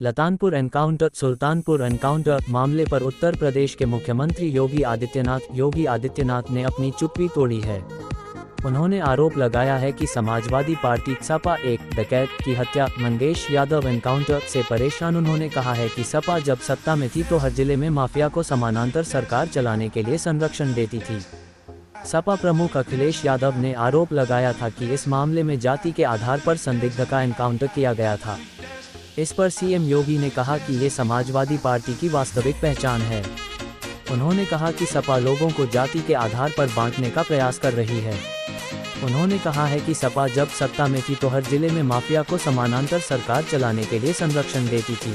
लतानपुर encounter मामले पर उत्तर प्रदेश के मुख्यमंत्री योगी आदित्यनाथ ने अपनी चुप्पी तोड़ी है। उन्होंने आरोप लगाया है कि समाजवादी पार्टी सपा एक डकैत की हत्या मंगेश यादव एनकाउंटर से परेशान। उन्होंने कहा है कि सपा जब सत्ता में थी तो हर जिले में माफिया को समानांतर सरकार चलाने के लिए संरक्षण देती थी। सपा प्रमुख अखिलेश यादव ने आरोप लगाया था कि इस मामले में जाति के आधार पर संदिग्ध का एनकाउंटर किया गया था। इस पर सीएम योगी ने कहा कि ये समाजवादी पार्टी की वास्तविक पहचान है। उन्होंने कहा कि सपा लोगों को जाति के आधार पर बांटने का प्रयास कर रही है। उन्होंने कहा है कि सपा जब सत्ता में थी तो हर जिले में माफिया को समानांतर सरकार चलाने के लिए संरक्षण देती थी।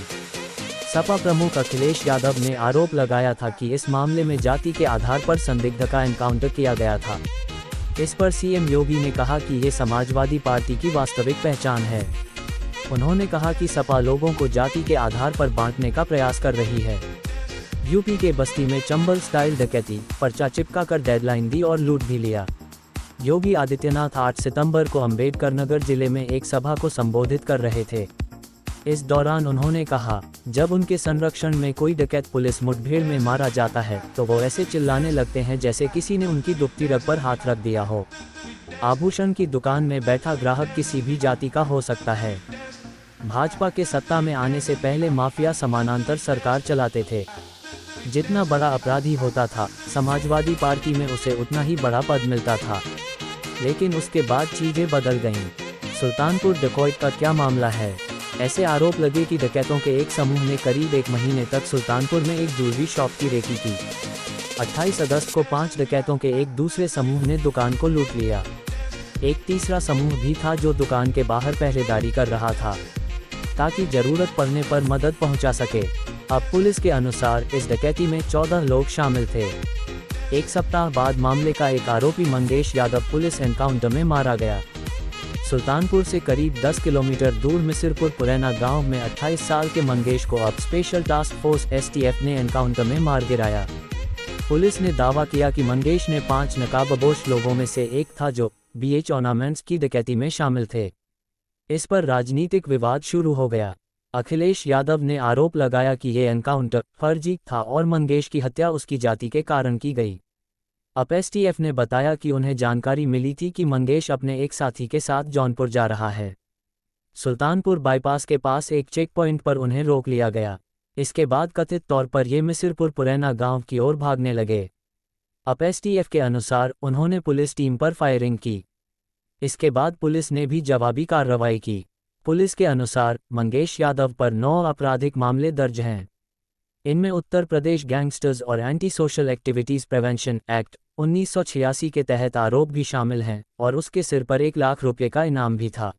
सपा प्रमुख अखिलेश यादव ने आरोप लगाया था कि इस मामले में जाति के आधार पर संदिग्ध का एनकाउंटर किया गया था। इस पर सीएम योगी ने कहा कि ये समाजवादी पार्टी की वास्तविक पहचान है। उन्होंने कहा कि सपा लोगों को जाति के आधार पर बांटने का प्रयास कर रही है। यूपी के बस्ती में चंबल स्टाइल डकैती, पर्चा चिपका कर डेडलाइन दी और लूट भी लिया। योगी आदित्यनाथ 8 सितंबर को अंबेडकर नगर जिले में एक सभा को संबोधित कर रहे थे। इस दौरान उन्होंने कहा, जब उनके संरक्षण में कोई डकैत पुलिस मुठभेड़ में मारा जाता है तो वो ऐसे चिल्लाने लगते हैं जैसे किसी ने उनकी दुखती रग पर हाथ रख दिया हो। आभूषण की दुकान में बैठा ग्राहक किसी भी जाति का हो सकता है। भाजपा के सत्ता में आने से पहले माफिया समानांतर सरकार चलाते थे। जितना बड़ा अपराधी होता था, समाजवादी पार्टी में उसे उतना ही बड़ा पद मिलता था। लेकिन उसके बाद चीजें बदल गईं। सुल्तानपुर डकैत का क्या मामला है? ऐसे आरोप लगे कि डकैतों के एक समूह ने करीब 1 महीने तक सुल्तानपुर में एक ज्वेलरी शॉप की रेकी की। 28 अगस्त को 5 डकैतों के एक दूसरे समूह ने दुकान को लूट लिया। एक तीसरा समूह भी था जो दुकान के बाहर पहरेदारी कर रहा था ताकि जरूरत पड़ने पर मदद पहुंचा सके। अब पुलिस के अनुसार इस डकैती में 14 लोग शामिल थे। एक सप्ताह बाद मामले का एक आरोपी मंगेश यादव पुलिस एनकाउंटर में मारा गया। सुल्तानपुर से करीब 10 किलोमीटर दूर मिसिरपुर पुरैना गांव में 28 साल के मंगेश को अब स्पेशल टास्क फोर्स एसटीएफ ने एनकाउंटर में मार गिराया। पुलिस ने दावा किया कि मंगेश ने 5 नकाबपोश लोगों में से एक था जो बीएच ऑर्नामेंट्स की डकैती में शामिल थे। इस पर राजनीतिक विवाद शुरू हो गया। अखिलेश यादव ने आरोप लगाया कि ये एनकाउंटर फर्जी था और मंगेश की हत्या उसकी जाति के कारण की गई। अब एसटीएफ ने बताया कि उन्हें जानकारी मिली थी कि मंगेश अपने एक साथी के साथ जौनपुर जा रहा है। सुल्तानपुर बाईपास के पास एक चेक पॉइंट पर उन्हें रोक लिया गया। इसके बाद कथित तौर पर ये मिसिरपुर पुरैना गांव की ओर भागने लगे। अब एसटीएफ के अनुसार उन्होंने पुलिस टीम पर फायरिंग की। इसके बाद पुलिस ने भी जवाबी कार्रवाई की। पुलिस के अनुसार मंगेश यादव पर 9 आपराधिक मामले दर्ज हैं। इनमें उत्तर प्रदेश गैंगस्टर्स और anti social activities prevention act 1986 के तहत आरोप भी शामिल हैं और उसके सिर पर 1 लाख रुपये का इनाम भी था।